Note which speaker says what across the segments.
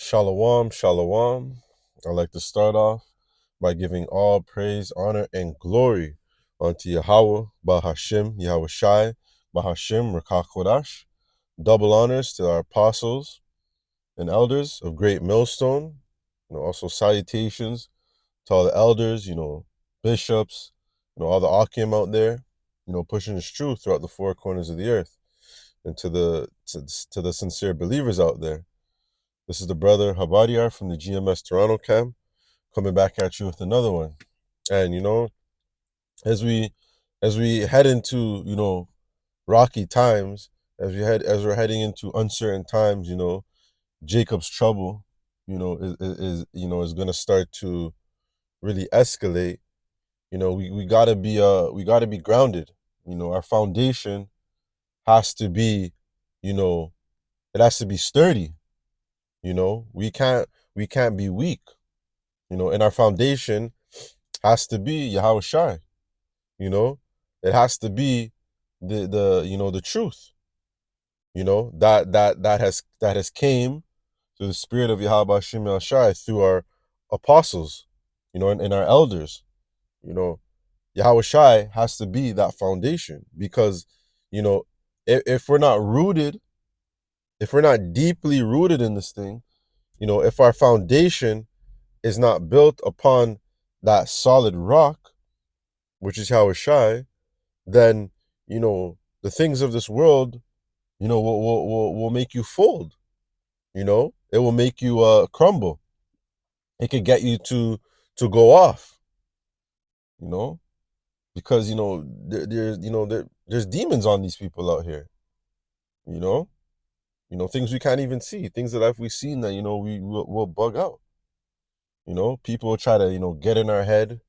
Speaker 1: Shalom, shalom. I'd like to start off by giving all praise, honor, and glory unto Yahweh, Bahashim, Yahawashi, Bahashim, Rakakodash. Double honors to our apostles and elders of Great Millstone. Also salutations to all the elders, bishops, all the Akim out there, pushing this truth throughout the four corners of the earth, and to the sincere believers out there. This is the brother Habadiar from the GMS Toronto camp coming back at you with another one. And as we head into rocky times, as we're heading into uncertain times, Jacob's trouble, is going to start to really escalate. We gotta be grounded. Our foundation has to be, it has to be sturdy. We can't be weak. And our foundation has to be Yahawashi. It has to be the truth. That has came through the spirit of Yahweh Shem Shai through our apostles, and our elders. Yahweh Shai has to be that foundation because, if we're not rooted, if we're not deeply rooted in this thing, if our foundation is not built upon that solid rock, which is Yahweh Shai, then the things of this world will make you fold. It will make you crumble. It could get you to go off. Because there's demons on these people out here. You know, things we can't even see, things that if we seen that we'll bug out. People will try to get in our head,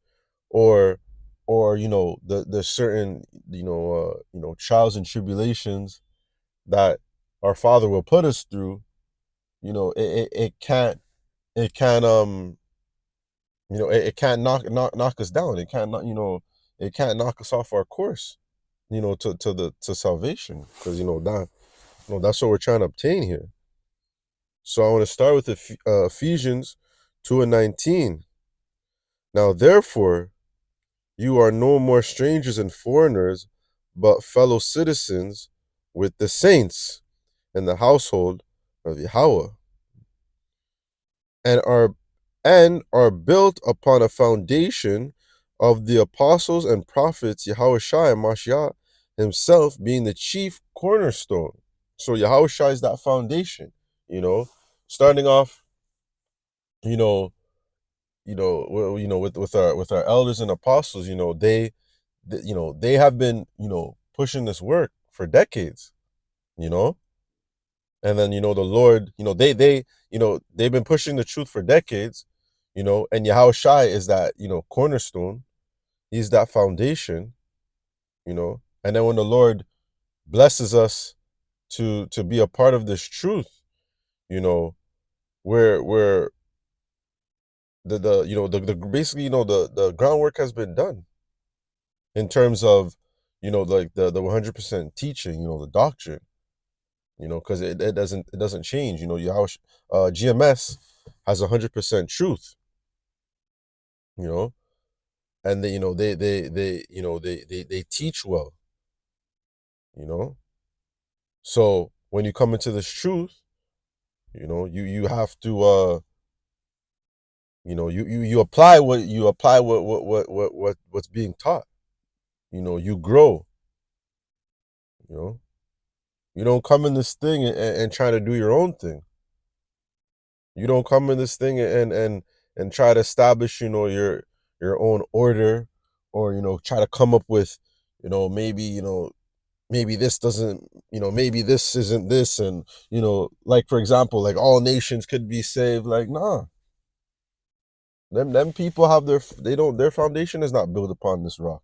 Speaker 1: or the certain trials and tribulations that our Father will put us through. It can't knock us down. It can't knock us off our course, to salvation, because that's what we're trying to obtain here. So I want to start with Ephesians 2:19. Now therefore you are no more strangers and foreigners, but fellow citizens with the saints in the household of Yahweh, and are built upon a foundation of the apostles and prophets, Yahweh Shai and Mashiach himself being the chief cornerstone. So Yahweh Shai is that foundation, starting off, you know, with our elders and apostles. They have been, pushing this work for decades, you know, and then the Lord, they've been pushing the truth for decades, and Yahweh Shai is that cornerstone. He's that foundation, and then when the Lord blesses us to be a part of this truth, where the basically the groundwork has been done in terms of like the 100% teaching, the doctrine, because it doesn't change. Yahweh, GMS has 100% truth, you know and they teach well, you know so when you come into this truth, you have to you apply what's being taught. You grow. you know you don't come in this thing and try to do your own thing. You don't come in this thing and try to establish your own order, or try to come up with maybe maybe this doesn't, maybe this isn't this, and like, for example, like all nations could be saved. Like, nah, them people have their foundation is not built upon this rock.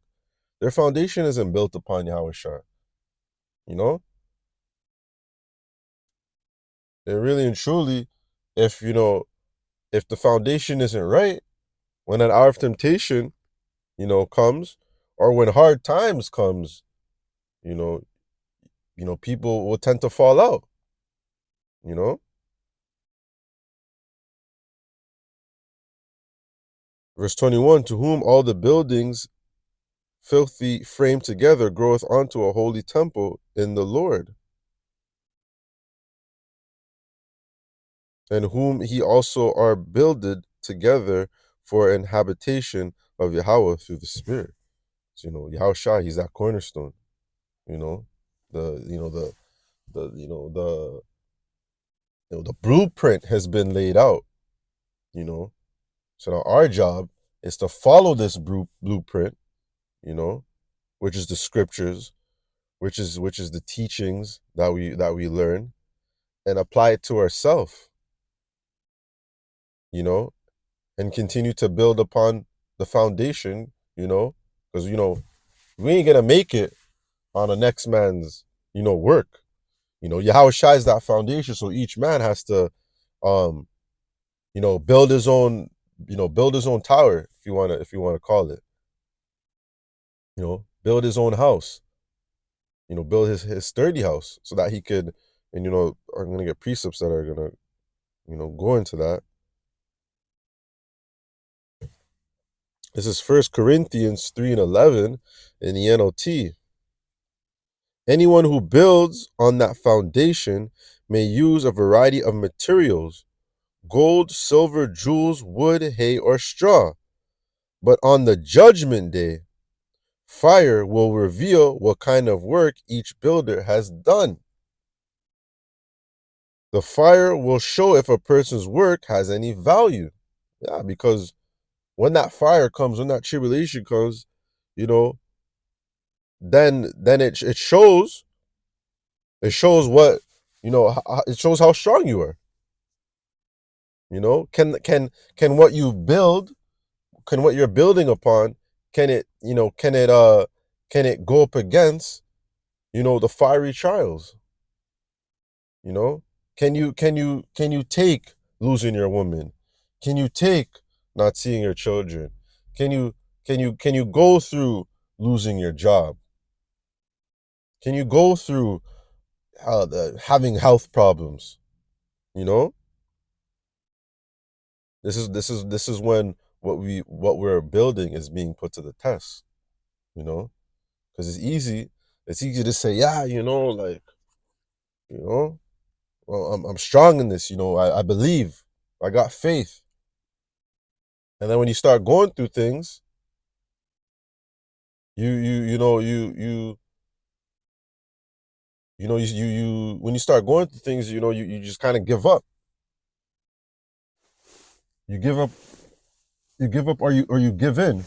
Speaker 1: Their foundation isn't built upon Yahweh Shai. you know and really and truly, if if the foundation isn't right, when an hour of temptation comes, or when hard times comes, you know people will tend to fall out. you know Verse 21, to whom all the buildings filthy framed together groweth onto a holy temple in the Lord, and whom he also are builded together for an habitation of Yahweh through the Spirit. So, Yahawashi, he's that cornerstone. You know, the you know the you know the the blueprint has been laid out. You know, so now our job is to follow this blueprint. You know, which is the scriptures, which is the teachings that we learn, and apply it to ourselves. You know, and continue to build upon the foundation. Because we ain't gonna make it on the next man's work. Yahushua is that foundation, so each man has to um build his own tower, if you want to call it. Build his own house. Build his sturdy house, so that he could. And I'm gonna get precepts that are gonna go into that. This is 1 Corinthians 3:11 in the NLT. Anyone who builds on that foundation may use a variety of materials: gold, silver, jewels, wood, hay, or straw. But on the judgment day, fire will reveal what kind of work each builder has done. The fire will show if a person's work has any value. Yeah, because when that fire comes, when that tribulation comes, you know, then it shows what it shows how strong you are. Can what you build, can what you're building upon, can it go up against the fiery trials? You know, can you take losing your woman? Can you take not seeing your children? Can you go through losing your job? Can you go through having health problems? You know, this is when what we're building is being put to the test. You know, because it's easy to say, yeah, like, you know well, I'm strong in this. I believe, I got faith. And then when you start going through things, when you start going through things, you just kind of give up. You give up. You give up, or you give in.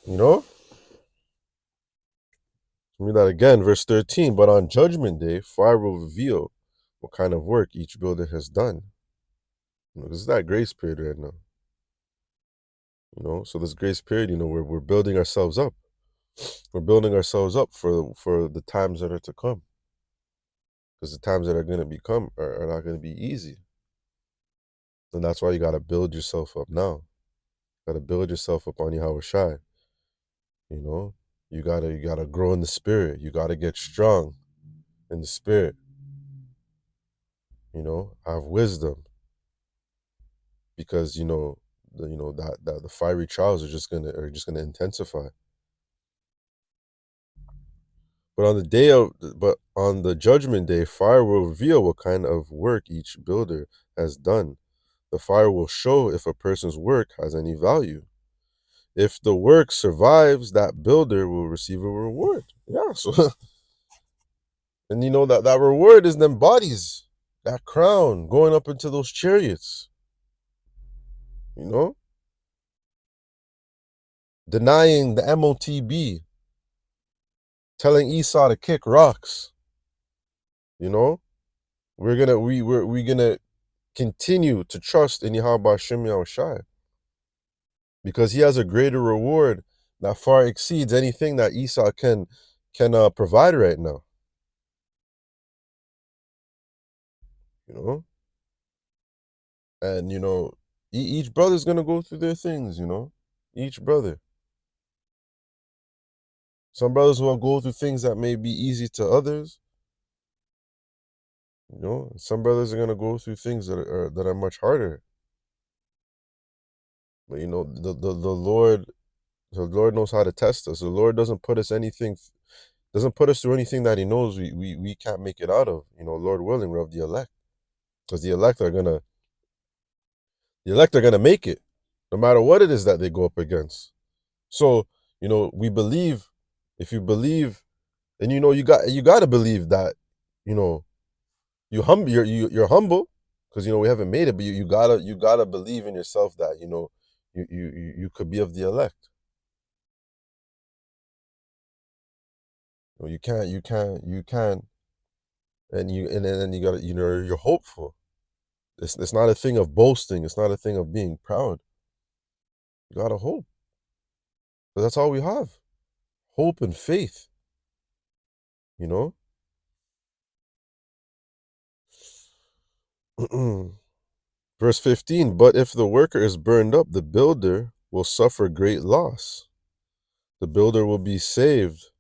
Speaker 1: You know. Read that again, verse 13. But on judgment day, fire will reveal what kind of work each builder has done. This is that grace period right now. So this grace period, we're building ourselves up. We're building ourselves up for the times that are to come. Because the times that are going to become are not going to be easy. And that's why you got to build yourself up now. You got to build yourself up on Yahawashi. You know, you gotta grow in the spirit. You gotta get strong in the spirit. Have wisdom, because that the fiery trials are just gonna intensify. But on the judgment day, fire will reveal what kind of work each builder has done. The fire will show if a person's work has any value. If the work survives, that builder will receive a reward. Yeah, so and that reward is them bodies, that crown going up into those chariots. You know, denying the MOTB, telling Esau to kick rocks. We're gonna continue to trust in Yahweh Shem Yahushai, because he has a greater reward that far exceeds anything that Esau can provide right now. You know, and each brother's gonna go through their things. Each brother. Some brothers will go through things that may be easy to others. Some brothers are gonna go through things that are much harder. But the Lord knows how to test us. The Lord doesn't put us through anything that He knows we can't make it out of. Lord willing, we're of the elect, because the elect are gonna make it, no matter what it is that they go up against. So we believe. If you believe, then you got to believe that you know you're humble, because we haven't made it, but you gotta believe in yourself that you could be of the elect. You can't, and then you gotta you're hopeful. It's not a thing of boasting. It's not a thing of being proud. You gotta hope, but that's all we have: hope and faith. You know. Verse 15. But if the worker is burned up, the builder will suffer great loss. The builder will be saved,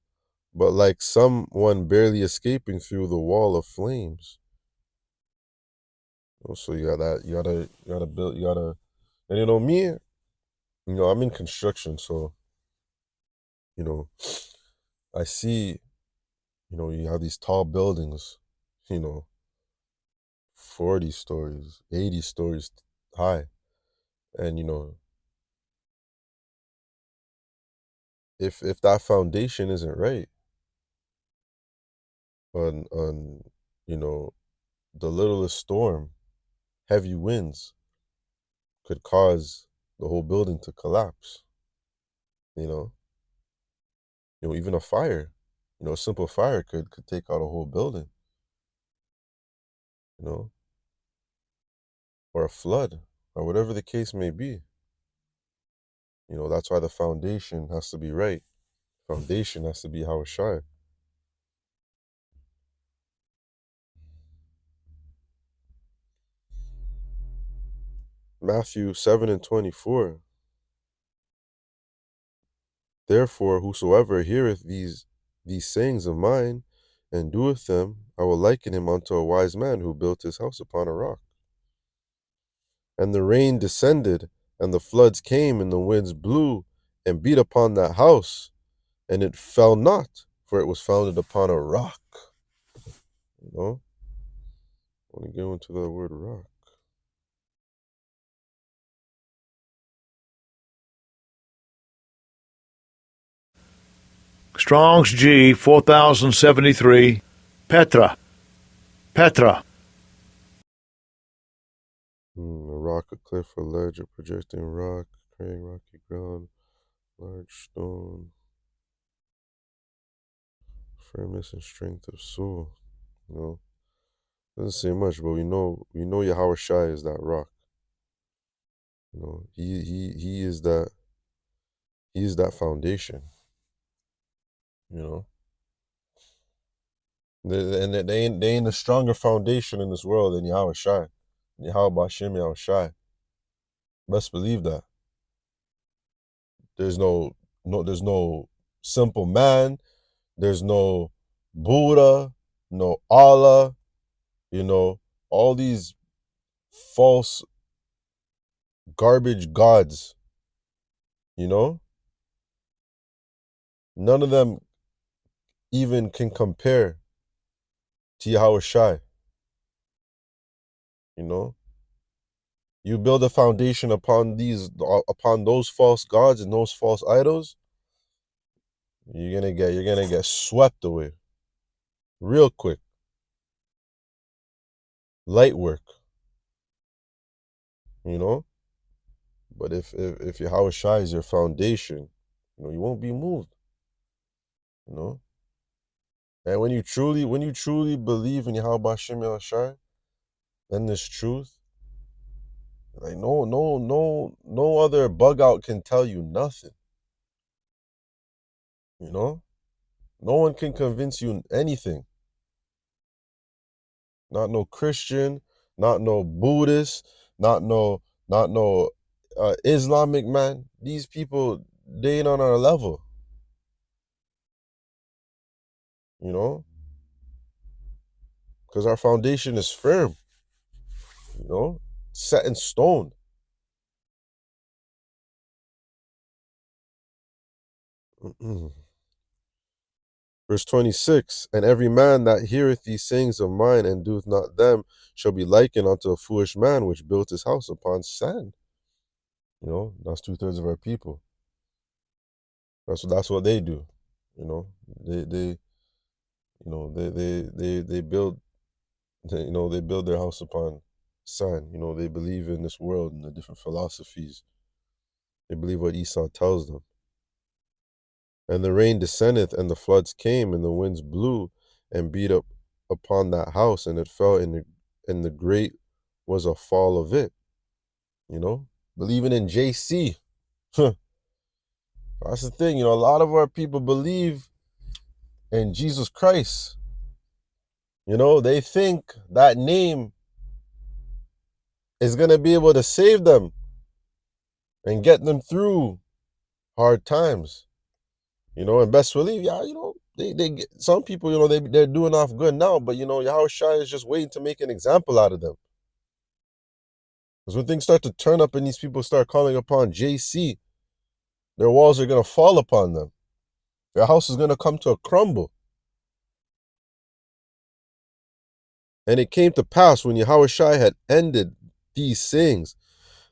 Speaker 1: but like someone barely escaping through the wall of flames. So you gotta build, and me, I'm in construction, so you know, I see, you have these tall buildings, you know, 40 stories, 80 stories high, and if that foundation isn't right, on you know the littlest storm, heavy winds could cause the whole building to collapse. You know, even a fire, a simple fire could take out a whole building. You know, or a flood, or whatever the case may be. That's why the foundation has to be right. Foundation has to be Yahawashi. Matthew 7:24. Therefore, whosoever heareth these sayings of mine, and doeth them, I will liken him unto a wise man who built his house upon a rock. And the rain descended, and the floods came, and the winds blew, and beat upon that house, and it fell not, for it was founded upon a rock. You know, I want to go into the word rock.
Speaker 2: Strong's G 4073. Petra. Petra.
Speaker 1: A rock, a cliff, a ledge, a projecting rock, carrying rocky ground, large stone, firmness and strength of soul. Doesn't say much, but we know Yahawashi is that rock. He is that foundation. You know, and they ain't a stronger foundation in this world than Yahawashi, Yahweh Bashem Yahawashi. Best believe that. There's no simple man. There's no Buddha, no Allah. All these false garbage gods. None of them even can compare to Yahawashi. You know, you build a foundation upon those false gods and those false idols, you're gonna get swept away real quick. Light work. You know, but if Yahawashi is your foundation, you won't be moved. You know, and when you truly believe in Yahweh Bashem Yahawashi and this truth, like no other bug out can tell you nothing. No one can convince you anything. Not no Christian, not no Buddhist, not no Islamic man. These people, they ain't on our level. You know, because our foundation is firm, set in stone. Verse 26, and every man that heareth these sayings of mine and doeth not them shall be likened unto a foolish man which built his house upon sand. That's 2/3 of our people. That's what they do. They they build they build their house upon sand. They believe in this world and the different philosophies. They believe what Esau tells them. And the rain descendeth, and the floods came, and the winds blew and beat up upon that house, and it fell, and the great was a fall of it. Believing in JC. That's the thing. A lot of our people believe in Jesus Christ. They think that name is going to be able to save them and get them through hard times. And best believe, yeah, they get, some people, they're doing off good now, but Yahawashi is just waiting to make an example out of them. Because when things start to turn up and these people start calling upon JC, their walls are going to fall upon them. Their house is going to come to a crumble. And it came to pass when Yahawashi had ended these sayings,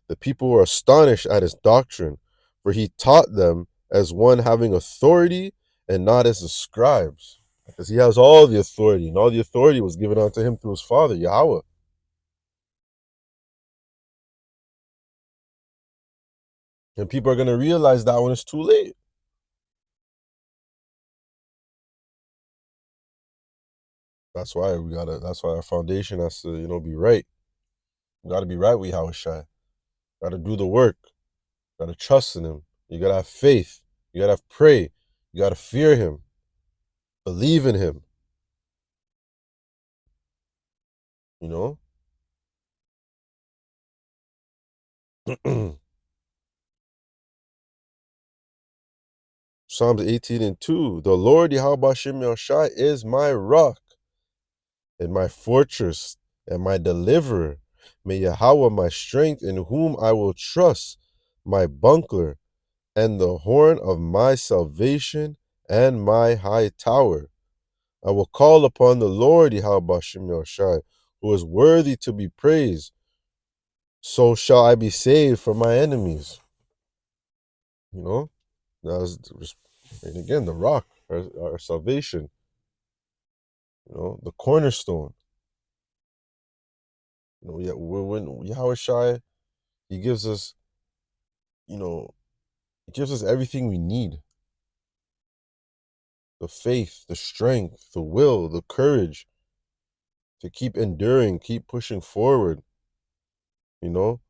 Speaker 1: the people were astonished at his doctrine, for he taught them as one having authority and not as the scribes. Because he has all the authority, and all the authority was given unto him through his father, Yahweh. And people are going to realize that when it's too late. That's why our foundation has to, be right. We gotta be right with Yahawashi. Gotta do the work. Gotta trust in him. You gotta have faith. You gotta have pray. You gotta fear him. Believe in him. You know? Psalms 18:2. The Lord Yahweh Shem Yahushai is my rock and my fortress and my deliverer. May Yahweh my strength in whom I will trust, my buckler and the horn of my salvation and my high tower. I will call upon the Lord Yahweh Shem Yahushai, who is worthy to be praised. So shall I be saved from my enemies. That's just, and again, the rock, our salvation, the cornerstone. When Yahawashi, he gives us, he gives us everything we need. The faith, the strength, the will, the courage to keep enduring, keep pushing forward. No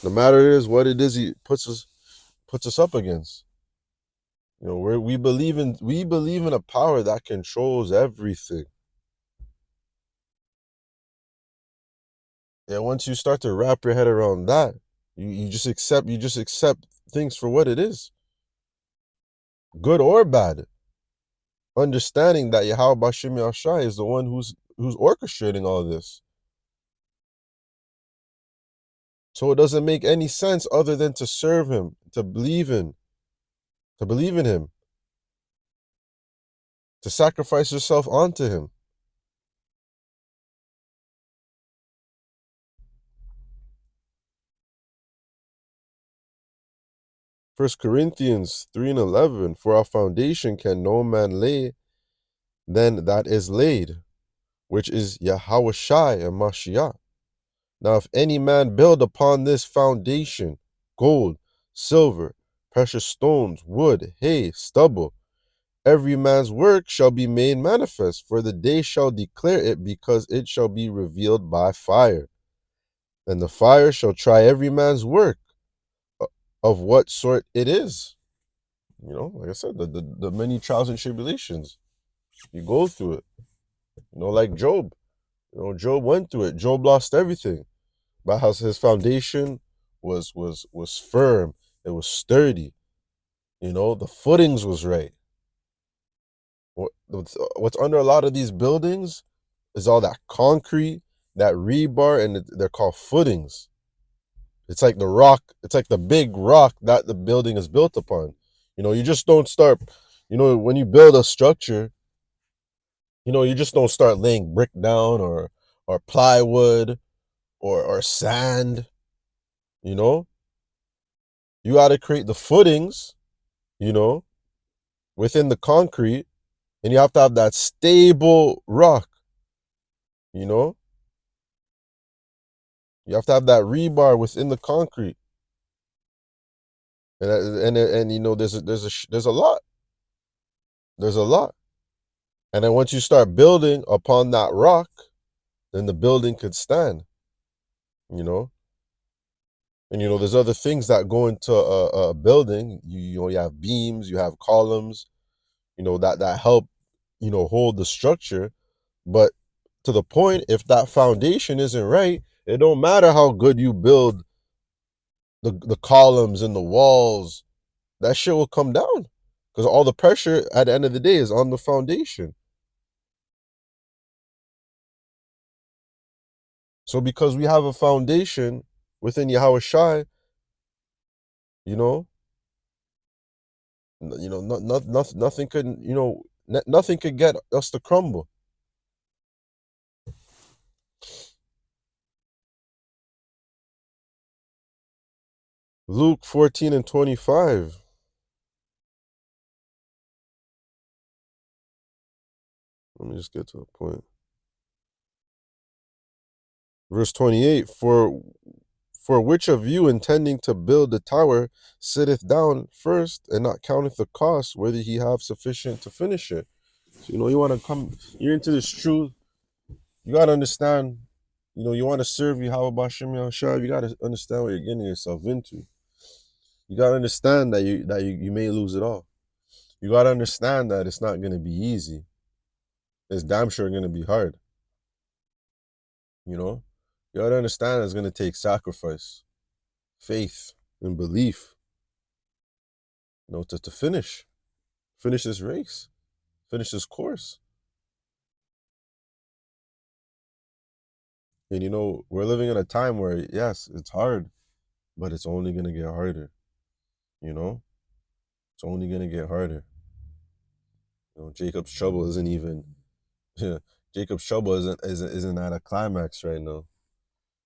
Speaker 1: matter it is what it is he puts us up against. We believe in a power that controls everything. And once you start to wrap your head around that, you just accept things for what it is, good or bad. Understanding that Yahweh Bashim Yahshai is the one who's orchestrating all this. So it doesn't make any sense other than to serve him, to believe in him, to sacrifice yourself onto him. First Corinthians 3:11, for our foundation can no man lay than that is laid, which is Yahawashi and Mashiach. Now if any man build upon this foundation gold, silver, precious stones, wood, hay, stubble, every man's work shall be made manifest, for the day shall declare it, because it shall be revealed by fire. And the fire shall try every man's work of what sort it is. Like I said, the many trials and tribulations, you go through it. Like Job. Job went through it. Job lost everything. But how his foundation was firm. It was sturdy. The footings was right. What's under a lot of these buildings is all that concrete, that rebar, and they're called footings. It's like the rock, it's like the big rock that the building is built upon. You just don't start, when you build a structure, you just don't start laying brick down or plywood or sand, you know? You got to create the footings, you know, within the concrete, and you have to have that stable rock, you know? You have to have that rebar within the concrete. And there's a lot. There's a lot. And then once you start building upon that rock, then the building could stand, you know? And there's other things that go into a building. You have beams, you have columns, that help, hold the structure. But to the point, if that foundation isn't right, it don't matter how good you build the columns and the walls, that shit will come down. Because all the pressure at the end of the day is on the foundation. So because we have a foundation within Yahawashi, you know, nothing could, nothing could get us to crumble. Luke 14:25. Let me just get to the point. Verse 28, for which of you intending to build the tower sitteth down first and not counteth the cost, whether he have sufficient to finish it? So, you want to come, you're into this truth. You got to understand, you want to serve Yahweh Bashem Yahushua, you got to understand what you're getting yourself into. You got to understand that you may lose it all. You got to understand that it's not going to be easy. It's damn sure going to be hard. You know, you got to understand it's going to take sacrifice, faith, and belief, to finish this race, finish this course. And we're living in a time where, yes, it's hard, but it's only going to get harder. It's only going to get harder. Jacob's trouble isn't even, Jacob's trouble isn't at a climax right now.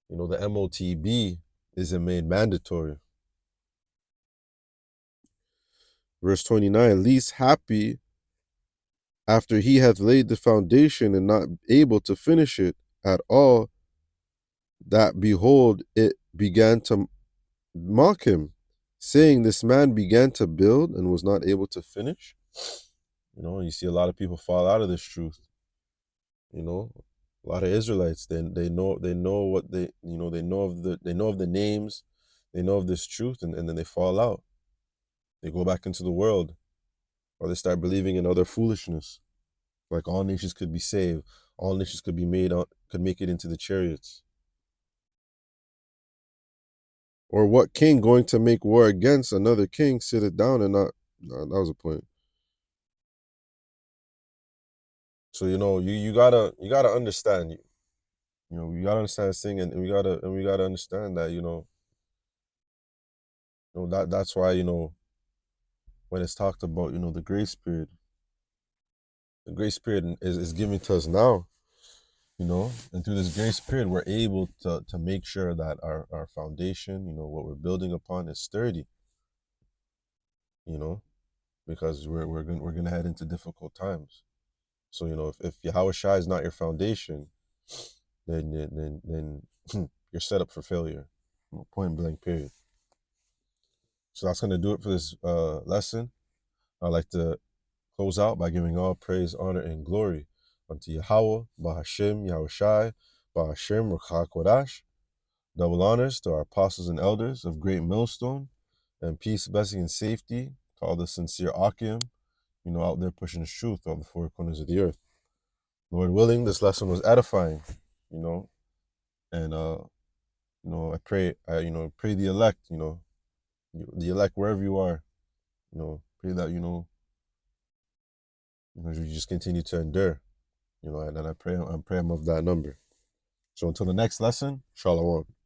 Speaker 1: The MOTB isn't made mandatory. Verse 29, least happy after he hath laid the foundation and not able to finish it at all, that behold, it began to mock him, saying, this man began to build and was not able to finish. You see a lot of people fall out of this truth. A lot of Israelites, they know what they know of the names, they know of this truth, and then they fall out. They go back into the world, or they start believing in other foolishness, like all nations could be saved, all nations could make it into the chariots. Or what king going to make war against another king sitteth down and not? No, that was a point. So you gotta understand, you gotta understand this thing, and we gotta understand that that's why when it's talked about the grace period, is given to us now, and through this grace period we're able to make sure that our foundation, what we're building upon, is sturdy, because we're gonna head into difficult times. So if Yahweh Shai is not your foundation, then you're set up for failure, point blank, period. So that's gonna do it for this lesson. I'd like to close out by giving all praise, honor, and glory unto Yahweh, Bahashem, Yahushai, Bahashem, Rakha Kodash. Double honors to our apostles and elders of Great Millstone, and peace, blessing, and safety to all the sincere Akim, out there pushing the truth on the four corners of the earth. Lord willing, this lesson was edifying, and I pray the elect, the elect wherever you are, pray that you just continue to endure, and I pray I'm of that number. So until the next lesson, Shalom.